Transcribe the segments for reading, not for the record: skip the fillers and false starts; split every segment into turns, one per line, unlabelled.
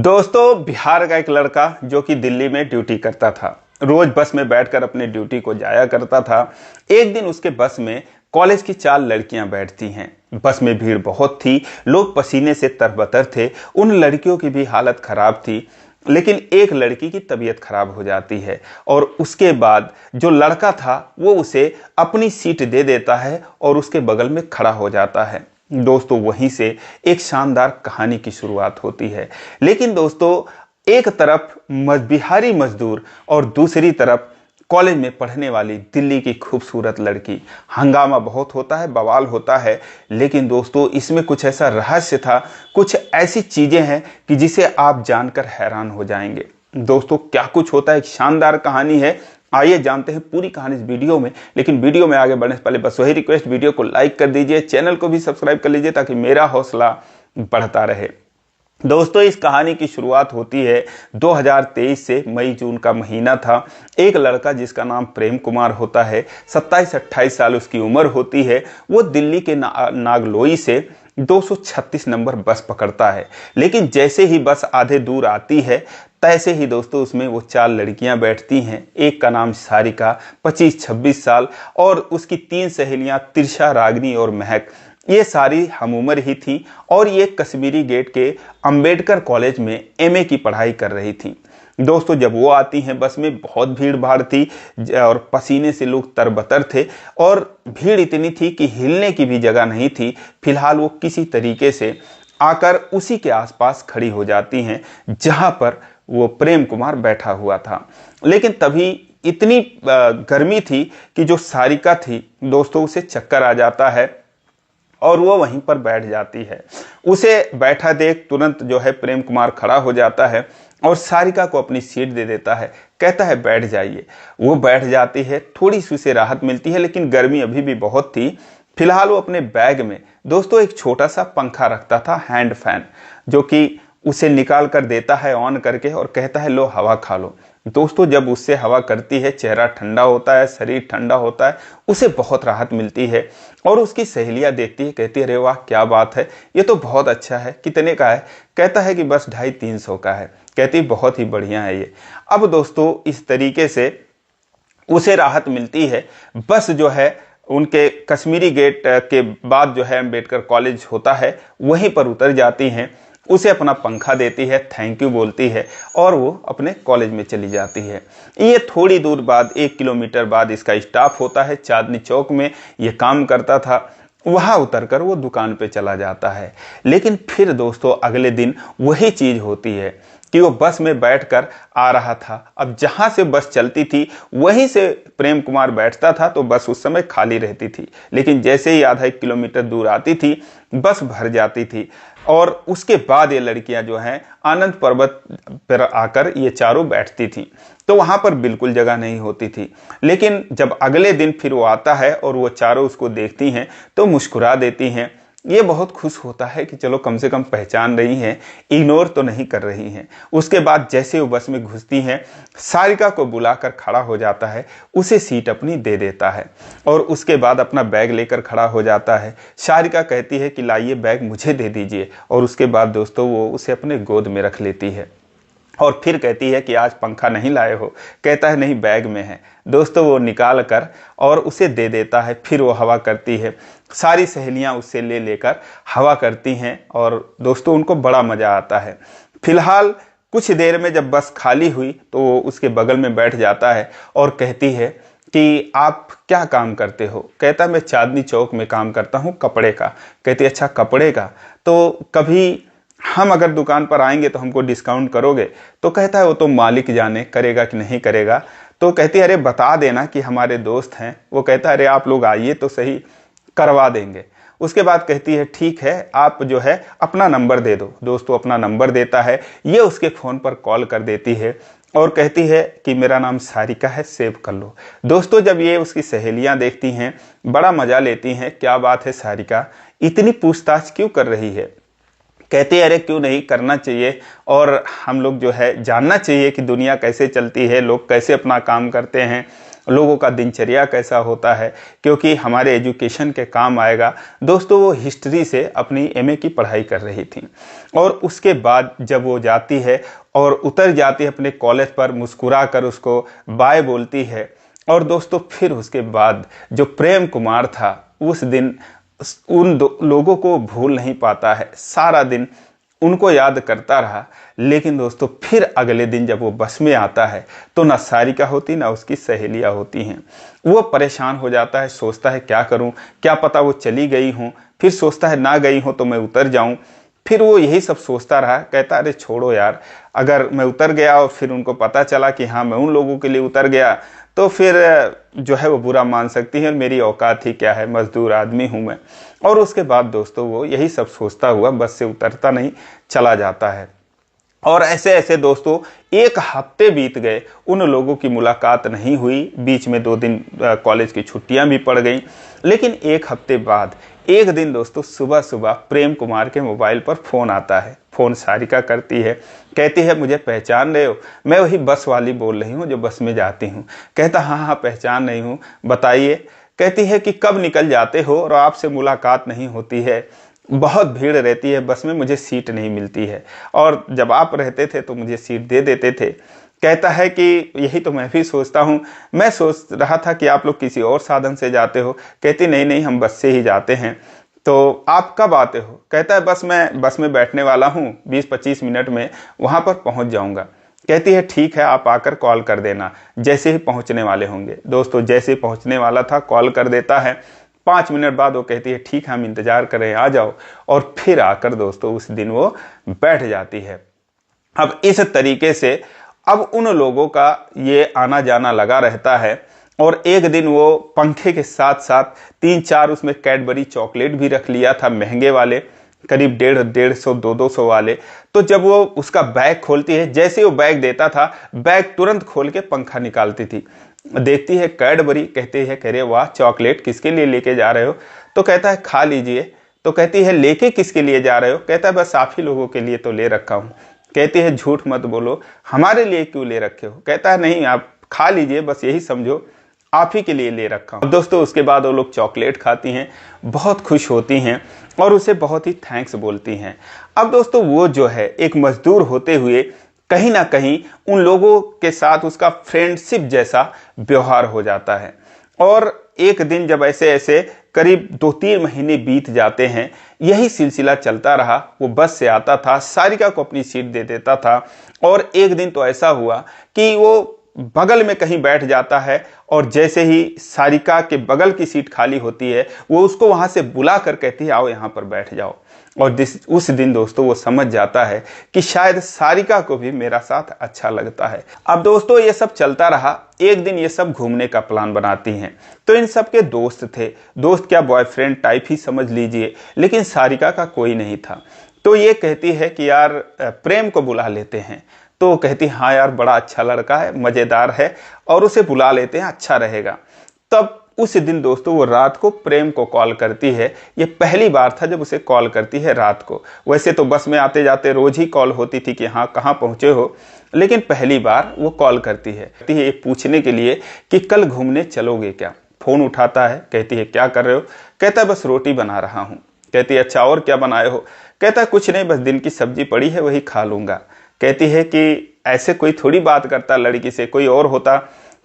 दोस्तों, बिहार का एक लड़का जो कि दिल्ली में ड्यूटी करता था, रोज बस में बैठकर अपने ड्यूटी को जाया करता था। एक दिन उसके बस में कॉलेज की 4 लड़कियां बैठती हैं। बस में भीड़ बहुत थी, लोग पसीने से तरबतर थे। उन लड़कियों की भी हालत खराब थी, लेकिन एक लड़की की तबीयत खराब हो जाती है और उसके बाद जो लड़का था वो उसे अपनी सीट दे देता है और उसके बगल में खड़ा हो जाता है। दोस्तों, वहीं से एक शानदार कहानी की शुरुआत होती है। लेकिन दोस्तों, एक तरफ बिहारी मजदूर और दूसरी तरफ कॉलेज में पढ़ने वाली दिल्ली की खूबसूरत लड़की। हंगामा बहुत होता है, बवाल होता है। लेकिन दोस्तों, इसमें कुछ ऐसा रहस्य था, कुछ ऐसी चीजें हैं कि जिसे आप जानकर हैरान हो जाएंगे। दोस्तों, क्या कुछ होता है, एक शानदार कहानी है। आइए जानते हैं पूरी कहानी इस वीडियो में। लेकिन वीडियो में आगे बढ़ने से पहले बस वही रिक्वेस्ट, वीडियो को लाइक कर दीजिए, चैनल को भी सब्सक्राइब कर लीजिए ताकि मेरा हौसला बढ़ता रहे। दोस्तों, इस कहानी की शुरुआत होती है 2023 से। मई जून का महीना था। एक लड़का जिसका नाम प्रेम कुमार होता है, 27-28 साल उसकी उम्र होती है। वो दिल्ली के नागलोई से 236 नंबर बस पकड़ता है। लेकिन जैसे ही बस आधे दूर आती है, तैसे ही दोस्तों उसमें वो 4 लड़कियां बैठती हैं। एक का नाम सारिका, 25-26 साल, और उसकी 3 सहेलियां तिरछा, रागनी और महक। ये सारी हम उम्र ही थी और ये कश्मीरी गेट के अंबेडकर कॉलेज में एमए की पढ़ाई कर रही थी। दोस्तों, जब वो आती हैं, बस में बहुत भीड़ भाड़ थी और पसीने से लोग तरबतर थे और भीड़ इतनी थी कि हिलने की भी जगह नहीं थी। फिलहाल वो किसी तरीके से आकर उसी के आसपास खड़ी हो जाती हैं जहां पर वो प्रेम कुमार बैठा हुआ था। लेकिन तभी इतनी गर्मी थी कि जो सारिका थी दोस्तों, उसे चक्कर आ जाता है और वो वहीं पर बैठ जाती है। उसे बैठा देख तुरंत जो है प्रेम कुमार खड़ा हो जाता है और सारिका को अपनी सीट दे देता है। कहता है बैठ जाइए। वो बैठ जाती है, थोड़ी सी उसे राहत मिलती है, लेकिन गर्मी अभी भी बहुत थी। फिलहाल वो अपने बैग में दोस्तों एक छोटा सा पंखा रखता था, हैंड फैन, जो कि उसे निकाल कर देता है ऑन करके और कहता है लो हवा खा लो। दोस्तों, जब उससे हवा करती है, चेहरा ठंडा होता है, शरीर ठंडा होता है, उसे बहुत राहत मिलती है। और उसकी सहेलियां देखती है, कहती है अरे वाह क्या बात है, ये तो बहुत अच्छा है। कितने का है? कहता है कि बस 250-300 का है। कहती बहुत ही बढ़िया है ये। अब दोस्तों, इस तरीके से उसे राहत मिलती है। बस जो है उनके कश्मीरी गेट के बाद जो है अंबेडकर कॉलेज होता है, वहीं पर उतर जाती हैं। उसे अपना पंखा देती है, थैंक यू बोलती है और वो अपने कॉलेज में चली जाती है। ये थोड़ी दूर बाद, 1 किलोमीटर बाद इसका स्टाफ होता है, चांदनी चौक में ये काम करता था। वहां उतरकर वो दुकान पे चला जाता है। लेकिन फिर दोस्तों अगले दिन वही चीज होती है कि वो बस में बैठकर आ रहा था। अब जहां से बस चलती थी वहीं से प्रेम कुमार बैठता था, तो बस उस समय खाली रहती थी। लेकिन जैसे ही आधा 1 किलोमीटर दूर आती थी, बस भर जाती थी। और उसके बाद ये लड़कियां जो हैं आनंद पर्वत पर आकर ये चारों बैठती थी, तो वहां पर बिल्कुल जगह नहीं होती थी। लेकिन जब अगले दिन फिर वो आता है और वो चारों उसको देखती हैं तो मुस्कुरा देती हैं। ये बहुत खुश होता है कि चलो कम से कम पहचान रही हैं, इग्नोर तो नहीं कर रही हैं। उसके बाद जैसे वो बस में घुसती हैं, सारिका को बुलाकर खड़ा हो जाता है, उसे सीट अपनी दे देता है और उसके बाद अपना बैग लेकर खड़ा हो जाता है। सारिका कहती है कि लाइए बैग मुझे दे दीजिए, और उसके बाद दोस्तों वो उसे अपने गोद में रख लेती है और फिर कहती है कि आज पंखा नहीं लाए हो? कहता है नहीं, बैग में है। दोस्तों, वो निकाल कर और उसे दे देता है। फिर वो हवा करती है, सारी सहेलियां उससे ले लेकर हवा करती हैं और दोस्तों उनको बड़ा मजा आता है। फिलहाल कुछ देर में जब बस खाली हुई तो वो उसके बगल में बैठ जाता है और कहती है कि आप क्या काम करते हो? कहता है मैं चांदनी चौक में काम करता हूँ, कपड़े का। कहती अच्छा, कपड़े का? तो कभी हम अगर दुकान पर आएंगे तो हमको डिस्काउंट करोगे? तो कहता है वो तो मालिक जाने करेगा कि नहीं करेगा। तो कहती है अरे बता देना कि हमारे दोस्त हैं। वो कहता है अरे आप लोग आइए तो सही, करवा देंगे। उसके बाद कहती है ठीक है, आप जो है अपना नंबर दे दो। दोस्तों, अपना नंबर देता है, ये उसके फ़ोन पर कॉल कर देती है और कहती है कि मेरा नाम सारिका है, सेव कर लो। दोस्तों, जब ये उसकी सहेलियां देखती हैं, बड़ा मज़ा लेती हैं। क्या बात है सारिका, इतनी पूछताछ क्यों कर रही है? कहते हैं अरे क्यों नहीं, करना चाहिए और हम लोग जो है जानना चाहिए कि दुनिया कैसे चलती है, लोग कैसे अपना काम करते हैं। लोगों का दिनचर्या कैसा होता है, क्योंकि हमारे एजुकेशन के काम आएगा। दोस्तों वो हिस्ट्री से अपनी एमए की पढ़ाई कर रही थी और उसके बाद जब वो जाती है और उतर जाती है अपने कॉलेज पर, मुस्कुरा कर उसको बाय बोलती है। और दोस्तों फिर उसके बाद जो प्रेम कुमार था उस दिन उन लोगों को भूल नहीं पाता है, सारा दिन उनको याद करता रहा। लेकिन दोस्तों फिर अगले दिन जब वो बस में आता है तो ना सारिका होती ना उसकी सहेलियां होती हैं। वो परेशान हो जाता है, सोचता है क्या करूं, क्या पता वो चली गई हूं, फिर सोचता है ना गई हो तो मैं उतर जाऊं। फिर वो यही सब सोचता रहा, कहता अरे छोड़ो यार, अगर मैं उतर गया और फिर उनको पता चला कि हाँ मैं उन लोगों के लिए उतर गया तो फिर जो है वो बुरा मान सकती है, मेरी औकात ही क्या है, मजदूर आदमी हूं मैं। और उसके बाद दोस्तों वो यही सब सोचता हुआ बस से उतरता नहीं, चला जाता है। और ऐसे ऐसे दोस्तों 1 हफ्ते बीत गए, उन लोगों की मुलाकात नहीं हुई। बीच में 2 दिन कॉलेज की छुट्टियां भी पड़ गई। लेकिन 1 हफ्ते बाद एक दिन दोस्तों सुबह सुबह प्रेम कुमार के मोबाइल पर फ़ोन आता है। फ़ोन सारिका करती है, कहती है मुझे पहचान रहे हो, मैं वही बस वाली बोल रही हूँ जो बस में जाती हूँ। कहता हाँ हाँ पहचान रही हूँ, बताइए। कहती है कि कब निकल जाते हो और आपसे मुलाकात नहीं होती है, बहुत भीड़ रहती है बस में, मुझे सीट नहीं मिलती है, और जब आप रहते थे तो मुझे सीट दे देते थे। कहता है कि यही तो मैं भी सोचता हूँ, मैं सोच रहा था कि आप लोग किसी और साधन से जाते हो। कहती नहीं नहीं हम बस से ही जाते हैं। तो आप कब आते हो? कहता है बस मैं बस में बैठने वाला हूँ, 20-25 मिनट में वहाँ पर पहुँच जाऊँगा। कहती है ठीक है आप आकर कॉल कर देना जैसे ही पहुँचने वाले होंगे। दोस्तों जैसे ही पहुँचने वाला था कॉल कर देता है। 5 मिनट बाद वो कहती है ठीक है हम इंतज़ार कर रहे हैं, आ जाओ। और फिर आकर दोस्तों उस दिन वो बैठ जाती है। अब इस तरीके से अब उन लोगों का ये आना जाना लगा रहता है। और एक दिन वो पंखे के साथ साथ 3-4 उसमें कैडबरी चॉकलेट भी रख लिया था, महंगे वाले, करीब 150 200 वाले। तो जब वो उसका बैग खोलती है, जैसे वो बैग देता था, बैग तुरंत खोल के पंखा निकालती थी, देखती है कैडबरी। कहती है कह रहे वाह चॉकलेट किसके लिए लेके जा रहे हो? तो कहता है खा लीजिए। तो कहती है लेके किसके लिए जा रहे हो? कहता है बस आप ही लोगों के लिए तो ले रखा हूँ। कहती है झूठ मत बोलो, हमारे लिए क्यों ले रखे हो? कहता है नहीं आप खा लीजिए, बस यही समझो आप ही के लिए ले रखा हूँ। दोस्तों उसके बाद वो लोग चॉकलेट खाती हैं, बहुत खुश होती हैं और उसे बहुत ही थैंक्स बोलती हैं। अब दोस्तों वो जो है एक मजदूर होते हुए कहीं ना कहीं उन लोगों के साथ उसका फ्रेंडशिप जैसा व्यवहार हो जाता है। और एक दिन जब ऐसे ऐसे करीब 2-3 महीने बीत जाते हैं, यही सिलसिला चलता रहा। वो बस से आता था, सारिका को अपनी सीट दे देता था। और एक दिन तो ऐसा हुआ कि वो बगल में कहीं बैठ जाता है और जैसे ही सारिका के बगल की सीट खाली होती है वो उसको वहां से बुला कर कहती है आओ यहाँ पर बैठ जाओ। और उस दिन दोस्तों वो समझ जाता है कि शायद सारिका को भी मेरा साथ अच्छा लगता है। अब दोस्तों ये सब चलता रहा। एक दिन ये सब घूमने का प्लान बनाती हैं। तो इन सब के दोस्त थे, दोस्त क्या बॉयफ्रेंड टाइप ही समझ लीजिए, लेकिन सारिका का कोई नहीं था। तो ये कहती है कि यार प्रेम को बुला लेते हैं। तो वो कहती हाँ यार बड़ा अच्छा लड़का है, मज़ेदार है, और उसे बुला लेते हैं, अच्छा रहेगा। तब उस दिन दोस्तों वो रात को प्रेम को कॉल करती है। ये पहली बार था जब उसे कॉल करती है रात को। वैसे तो बस में आते जाते रोज ही कॉल होती थी कि हाँ कहाँ पहुँचे हो, लेकिन पहली बार वो कॉल करती है ये पूछने के लिए कि कल घूमने चलोगे क्या। फ़ोन उठाता है, कहती है क्या कर रहे हो? कहता है बस रोटी बना रहा हूँ। कहती है अच्छा और क्या बनाए हो? कहता है कुछ नहीं, बस दिन की सब्जी पड़ी है वही खा लूँगा। कहती है कि ऐसे कोई थोड़ी बात करता लड़की से, कोई और होता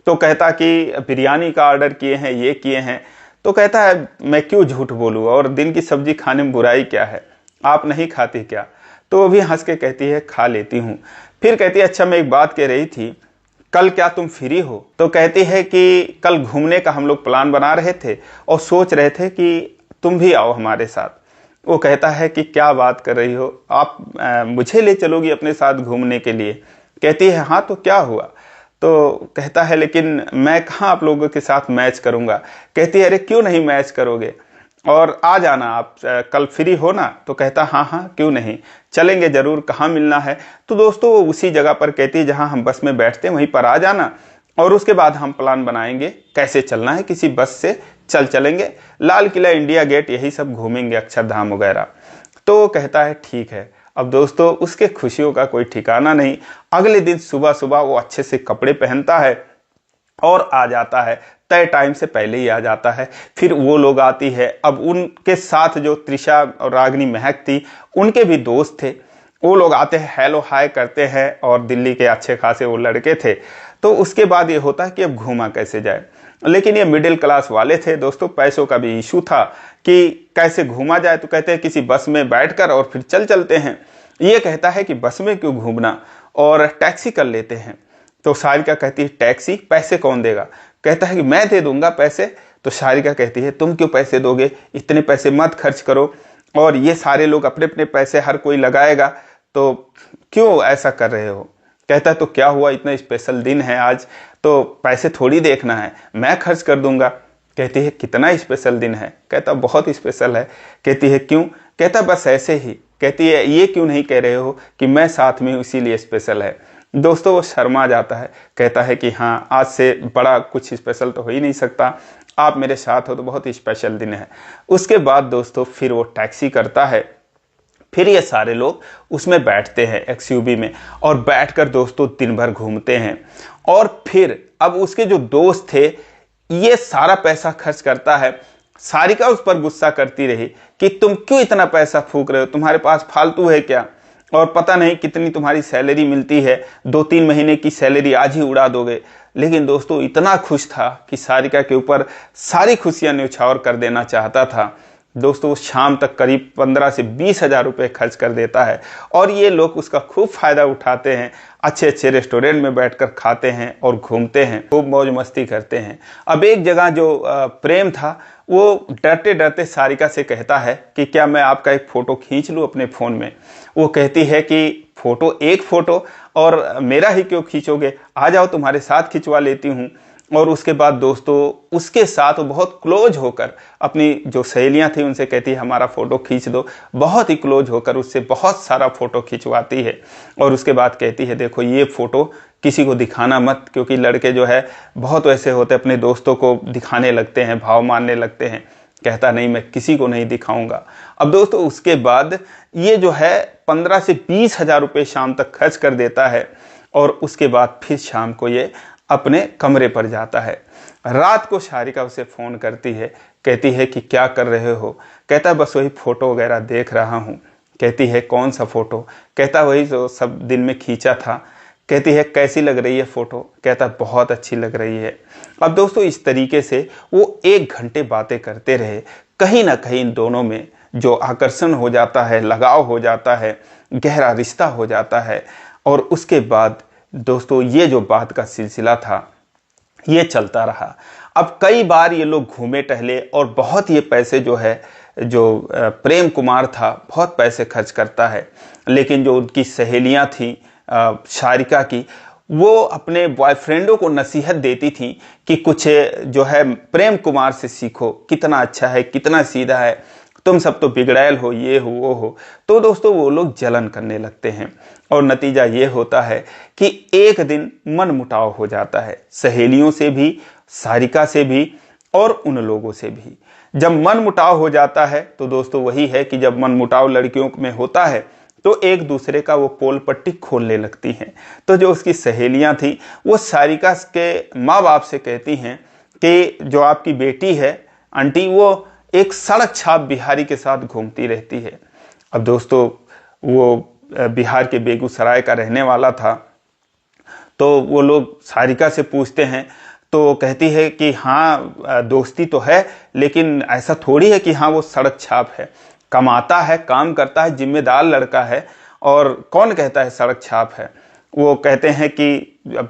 तो कहता कि बिरयानी का ऑर्डर किए हैं, ये किए हैं। तो कहता है मैं क्यों झूठ बोलूँ, और दिन की सब्जी खाने में बुराई क्या है, आप नहीं खाती क्या? तो वो भी हंस के कहती है खा लेती हूँ। फिर कहती है अच्छा मैं एक बात कह रही थी, कल क्या तुम फ्री हो? तो कहती है कि कल घूमने का हम लोग प्लान बना रहे थे और सोच रहे थे कि तुम भी आओ हमारे साथ। वो कहता है कि क्या बात कर रही हो आप, मुझे ले चलोगी अपने साथ घूमने के लिए? कहती है हाँ तो क्या हुआ? तो कहता है लेकिन मैं कहाँ आप लोगों के साथ मैच करूँगा। कहती है अरे क्यों नहीं मैच करोगे, और आ जाना आप, कल फ्री हो ना? तो कहता हाँ हाँ क्यों नहीं, चलेंगे ज़रूर, कहाँ मिलना है? तो दोस्तों वो उसी जगह पर कहती है जहाँ हम बस में बैठते हैं वहीं पर आ जाना, और उसके बाद हम प्लान बनाएंगे कैसे चलना है, किसी बस से चलेंगे, लाल किला, इंडिया गेट, यही सब घूमेंगे, अक्षरधाम वगैरह। तो वो कहता है ठीक है। अब दोस्तों उसके खुशियों का कोई ठिकाना नहीं। अगले दिन सुबह सुबह वो अच्छे से कपड़े पहनता है और आ जाता है, तय टाइम से पहले ही आ जाता है। फिर वो लोग आती है, अब उनके साथ जो त्रिशा और रागिनी महक थी उनके भी दोस्त थे, वो लोग आते हैं, हेलो हाय करते हैं, और दिल्ली के अच्छे खासे वो लड़के थे। तो उसके बाद ये होता है कि अब घूमा कैसे जाए, लेकिन ये मिडिल क्लास वाले थे दोस्तों, पैसों का भी इशू था कि कैसे घूमा जाए। तो कहते हैं किसी बस में बैठकर और फिर चलते हैं। ये कहता है कि बस में क्यों घूमना, और टैक्सी कर लेते हैं। तो सारिका कहती है टैक्सी, पैसे कौन देगा? कहता है कि मैं दे दूंगा पैसे। तो सारिका कहती है तुम क्यों पैसे दोगे, इतने पैसे मत खर्च करो, और ये सारे लोग अपने अपने पैसे हर कोई लगाएगा, तो क्यों ऐसा कर रहे हो? कहता है तो क्या हुआ, इतना स्पेशल दिन है आज, तो पैसे थोड़ी देखना है, मैं खर्च कर दूंगा। कहती है कितना स्पेशल दिन है? कहता बहुत स्पेशल है। कहती है क्यों? कहता बस ऐसे ही। कहती है ये क्यों नहीं कह रहे हो कि मैं साथ में हूं इसीलिए स्पेशल है? दोस्तों वो शर्मा जाता है, कहता है कि हाँ आज से बड़ा कुछ स्पेशल तो हो ही नहीं सकता, आप मेरे साथ हो तो बहुत ही स्पेशल दिन है। उसके बाद दोस्तों फिर वो टैक्सी करता है, फिर ये सारे लोग उसमें बैठते हैं एक्सयूवी में, और बैठकर दोस्तों दिन भर घूमते हैं। और फिर अब उसके जो दोस्त थे ये सारा पैसा खर्च करता है। सारिका उस पर गुस्सा करती रही कि तुम क्यों इतना पैसा फूक रहे हो, तुम्हारे पास फालतू है क्या, और पता नहीं कितनी तुम्हारी सैलरी मिलती है, 2-3 महीने की सैलरी आज ही उड़ा दोगे। लेकिन दोस्तों इतना खुश था कि सारिका के ऊपर सारी खुशियां न्यौछावर कर देना चाहता था। दोस्तों शाम तक करीब 15 से 20 हजार रुपये खर्च कर देता है, और ये लोग उसका खूब फायदा उठाते हैं, अच्छे अच्छे रेस्टोरेंट में बैठकर खाते हैं और घूमते हैं, खूब मौज मस्ती करते हैं। अब एक जगह जो प्रेम था वो डरते डरते सारिका से कहता है कि क्या मैं आपका एक फ़ोटो खींच लूँ अपने फ़ोन में? वो कहती है कि फ़ोटो, एक फ़ोटो, और मेरा ही क्यों खींचोगे, आ जाओ तुम्हारे साथ खिंचवा लेती हूँ। और उसके बाद दोस्तों उसके साथ बहुत क्लोज होकर अपनी जो सहेलियां थी उनसे कहती है हमारा फ़ोटो खींच दो, बहुत ही क्लोज होकर उससे बहुत सारा फ़ोटो खिंचवाती है। और उसके बाद कहती है देखो ये फ़ोटो किसी को दिखाना मत, क्योंकि लड़के जो है बहुत वैसे होते अपने दोस्तों को दिखाने लगते हैं, भाव मानने लगते हैं। कहता नहीं मैं किसी को नहीं दिखाऊंगा। अब दोस्तों उसके बाद ये जो है 15 से 20 हजार रुपये शाम तक खर्च कर देता है, और उसके बाद फिर शाम को ये अपने कमरे पर जाता है। रात को सारिका उसे फ़ोन करती है, कहती है कि क्या कर रहे हो? कहता है बस वही फ़ोटो वगैरह देख रहा हूँ। कहती है कौन सा फ़ोटो? कहता वही जो सब दिन में खींचा था। कहती है कैसी लग रही है फ़ोटो? कहता बहुत अच्छी लग रही है। अब दोस्तों इस तरीके से वो 1 घंटे बातें करते रहे। कहीं ना कहीं इन दोनों में जो आकर्षण हो जाता है, लगाव हो जाता है, गहरा रिश्ता हो जाता है। और उसके बाद दोस्तों ये जो बात का सिलसिला था ये चलता रहा। अब कई बार ये लोग घूमे टहले, और बहुत ये पैसे जो है जो प्रेम कुमार था बहुत पैसे खर्च करता है। लेकिन जो उनकी सहेलियां थी सारिका की, वो अपने बॉयफ्रेंडों को नसीहत देती थी कि कुछ जो है प्रेम कुमार से सीखो, कितना अच्छा है, कितना सीधा है, तुम सब तो बिगड़ैल हो, ये हो वो हो। तो दोस्तों वो लोग जलन करने लगते हैं, और नतीजा ये होता है कि एक दिन मन मुटाव हो जाता है, सहेलियों से भी, सारिका से भी, और उन लोगों से भी। जब मन मुटाव हो जाता है तो दोस्तों वही है कि जब मन मुटाव लड़कियों में होता है तो एक दूसरे का वो पोल पट्टी खोलने लगती हैं। तो जो उसकी सहेलियां थी वो सारिका के माँ बाप से कहती हैं कि जो आपकी बेटी है आंटी, वो एक सड़क छाप बिहारी के साथ घूमती रहती है। अब दोस्तों वो बिहार के बेगूसराय का रहने वाला था। तो वो लोग सारिका से पूछते हैं, तो कहती है कि हाँ दोस्ती तो है, लेकिन ऐसा थोड़ी है कि हाँ वो सड़क छाप है, कमाता है, काम करता है, जिम्मेदार लड़का है, और कौन कहता है सड़क छाप है। वो कहते हैं कि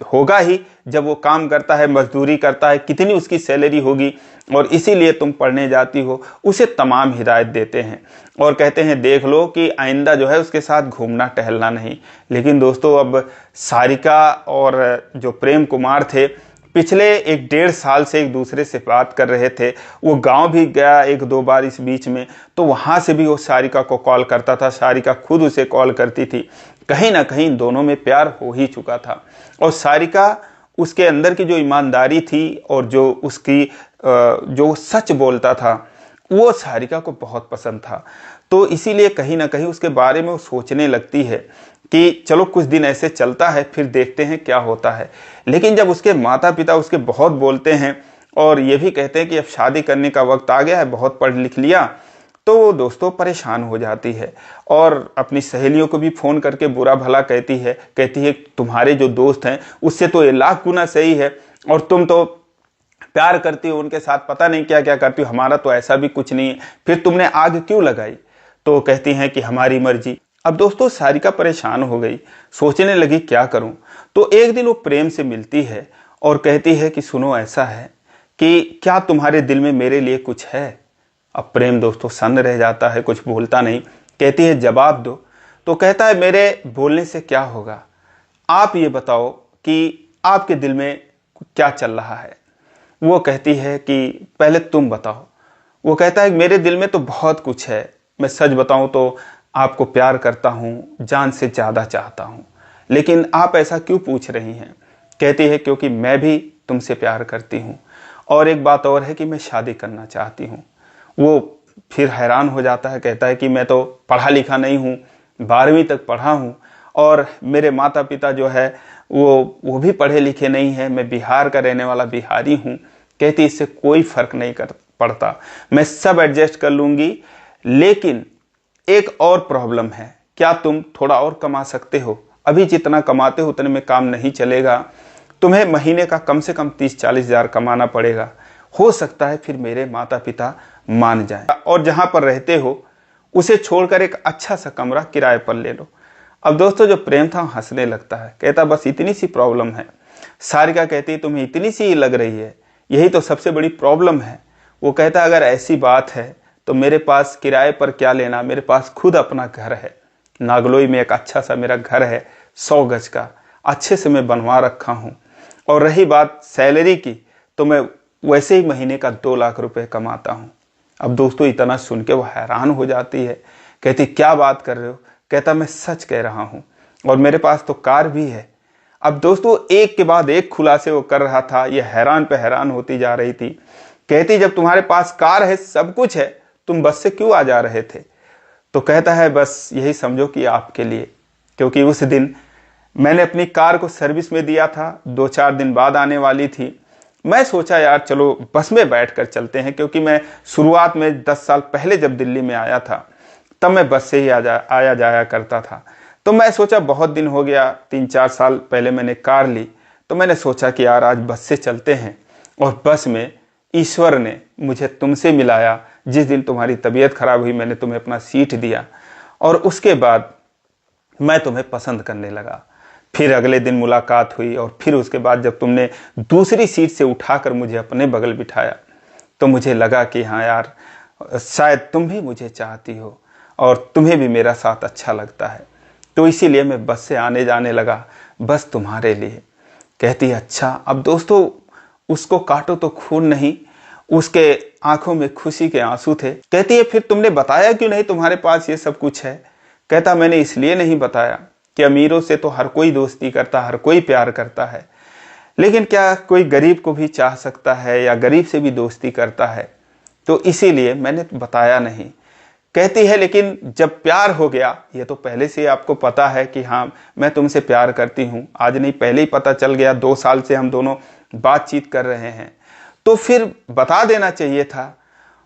होगा ही, जब वो काम करता है, मजदूरी करता है, कितनी उसकी सैलरी होगी, और इसीलिए तुम पढ़ने जाती हो। उसे तमाम हिदायत देते हैं और कहते हैं देख लो कि आइंदा जो है उसके साथ घूमना टहलना नहीं। लेकिन दोस्तों अब सारिका और जो प्रेम कुमार थे पिछले 1-1.5 साल से एक दूसरे से बात कर रहे थे। वो गांव भी गया 1-2 बार इस बीच में, तो वहाँ से भी वो सारिका को कॉल करता था, सारिका खुद उसे कॉल करती थी। कहीं ना कहीं दोनों में प्यार हो ही चुका था, और सारिका उसके अंदर की जो ईमानदारी थी और जो उसकी जो सच बोलता था वो सारिका को बहुत पसंद था। तो इसीलिए कहीं ना कहीं उसके बारे में वो सोचने लगती है कि चलो कुछ दिन ऐसे चलता है, फिर देखते हैं क्या होता है। लेकिन जब उसके माता पिता उसके बहुत बोलते हैं और ये भी कहते हैं कि अब शादी करने का वक्त आ गया है, बहुत पढ़ लिख लिया, तो वो दोस्तों परेशान हो जाती है और अपनी सहेलियों को भी फ़ोन करके बुरा भला कहती है तुम्हारे जो दोस्त हैं उससे तो ये लाख गुना सही है, और तुम तो प्यार करती हो उनके साथ, पता नहीं क्या क्या करती हो, हमारा तो ऐसा भी कुछ नहीं है, फिर तुमने आग क्यों लगाई। तो कहती हैं कि हमारी मर्जी। अब दोस्तों सारिका परेशान हो गई, सोचने लगी क्या करूं। तो एक दिन वो प्रेम से मिलती है और कहती है कि सुनो, ऐसा है कि क्या तुम्हारे दिल में मेरे लिए कुछ है। अब प्रेम दोस्तों सन्न रह जाता है, कुछ बोलता नहीं। कहती है जवाब दो। तो कहता है मेरे बोलने से क्या होगा, आप ये बताओ कि आपके दिल में क्या चल रहा है। वो कहती है कि पहले तुम बताओ। वो कहता है मेरे दिल में तो बहुत कुछ है, मैं सच बताऊं तो आपको प्यार करता हूँ, जान से ज़्यादा चाहता हूँ, लेकिन आप ऐसा क्यों पूछ रही हैं। कहती है क्योंकि मैं भी तुमसे प्यार करती हूँ, और एक बात और है कि मैं शादी करना चाहती हूँ। वो फिर हैरान हो जाता है, कहता है कि मैं तो पढ़ा लिखा नहीं हूँ, 12वीं तक पढ़ा हूँ, और मेरे माता पिता जो है वो भी पढ़े लिखे नहीं है, मैं बिहार का रहने वाला बिहारी हूँ। कहती इससे कोई फर्क नहीं पड़ता, मैं सब एडजस्ट कर लूँगी, लेकिन एक और प्रॉब्लम है, क्या तुम थोड़ा और कमा सकते हो। अभी जितना कमाते हो उतने में काम नहीं चलेगा, तुम्हें महीने का कम से कम 30-40 हज़ार कमाना पड़ेगा। हो सकता है फिर मेरे माता पिता मान जाएं, और जहां पर रहते हो उसे छोड़कर एक अच्छा सा कमरा किराए पर ले लो। अब दोस्तों जो प्रेम था हंसने लगता है, कहता बस इतनी सी प्रॉब्लम है। सारिका कहती तुम्हें इतनी सी लग रही है, यही तो सबसे बड़ी प्रॉब्लम है। वो कहता अगर ऐसी बात है तो मेरे पास किराए पर क्या लेना, मेरे पास खुद अपना घर है, नागलोई में एक अच्छा सा मेरा घर है, 100 गज का, अच्छे से मैं बनवा रखा हूँ। और रही बात सैलरी की, तो मैं वैसे ही महीने का 2 लाख रुपए कमाता हूँ। अब दोस्तों इतना सुन के वो हैरान हो जाती है, कहती क्या बात कर रहे हो। कहता मैं सच कह रहा हूँ, और मेरे पास तो कार भी है। अब दोस्तों एक के बाद एक खुलासे वो कर रहा था, ये हैरान पे हैरान होती जा रही थी। कहती जब तुम्हारे पास कार है, सब कुछ है, तुम बस से क्यों आ जा रहे थे। तो कहता है बस यही समझो कि आपके लिए, क्योंकि उस दिन मैंने अपनी कार को सर्विस में दिया था, 2-4 दिन बाद आने वाली थी। मैं सोचा यार चलो बस में बैठकर चलते हैं, क्योंकि मैं शुरुआत में 10 साल पहले जब दिल्ली में आया था तब मैं बस से ही आया जाया करता था। तो मैं सोचा बहुत दिन हो गया, 3-4 साल पहले मैंने कार ली, तो मैंने सोचा कि यार आज बस से चलते हैं। और बस में ईश्वर ने मुझे तुमसे मिलाया। जिस दिन तुम्हारी तबीयत खराब हुई मैंने तुम्हें अपना सीट दिया, और उसके बाद मैं तुम्हें पसंद करने लगा। फिर अगले दिन मुलाकात हुई, और फिर उसके बाद जब तुमने दूसरी सीट से उठाकर मुझे अपने बगल बिठाया, तो मुझे लगा कि हाँ यार शायद तुम भी मुझे चाहती हो और तुम्हें भी मेरा साथ अच्छा लगता है। तो इसीलिए मैं बस से आने जाने लगा, बस तुम्हारे लिए। कहती है अच्छा। अब दोस्तों उसको काटो तो खून नहीं, उसके आंखों में खुशी के आंसू थे। कहती है फिर तुमने बताया क्यों नहीं तुम्हारे पास ये सब कुछ है। कहता मैंने इसलिए नहीं बताया कि अमीरों से तो हर कोई दोस्ती करता, हर कोई प्यार करता है, लेकिन क्या कोई गरीब को भी चाह सकता है या गरीब से भी दोस्ती करता है, तो इसीलिए मैंने बताया नहीं। कहती है लेकिन जब प्यार हो गया, ये तो पहले से आपको पता है कि हाँ मैं तुमसे प्यार करती हूँ, आज नहीं पहले ही पता चल गया, 2 साल से हम दोनों बातचीत कर रहे हैं, तो फिर बता देना चाहिए था।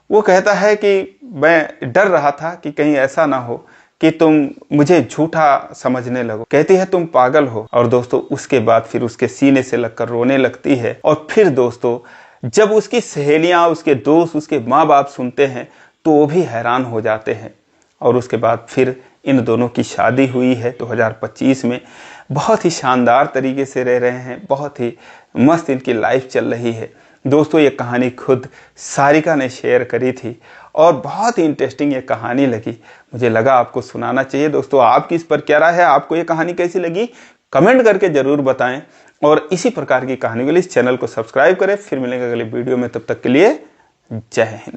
वो कहता है कि मैं डर रहा था कि कहीं ऐसा ना हो कि तुम मुझे झूठा समझने लगो। कहती है तुम पागल हो। और दोस्तों उसके बाद फिर उसके सीने से लगकर रोने लगती है। और फिर दोस्तों जब उसकी सहेलियां, उसके दोस्त, उसके माँ बाप सुनते हैं तो वो भी हैरान हो जाते हैं। और उसके बाद फिर इन दोनों की शादी हुई है 2025 में। बहुत ही शानदार तरीके से रह रहे हैं, बहुत ही मस्त इनकी लाइफ चल रही है। दोस्तों ये कहानी खुद सारिका ने शेयर करी थी और बहुत ही इंटरेस्टिंग ये कहानी लगी, मुझे लगा आपको सुनाना चाहिए। दोस्तों आपकी इस पर क्या राय है, आपको ये कहानी कैसी लगी, कमेंट करके जरूर बताएं। और इसी प्रकार की कहानी के लिए इस चैनल को सब्सक्राइब करें। फिर मिलेंगे अगले वीडियो में, तब तक के लिए जय हिंद।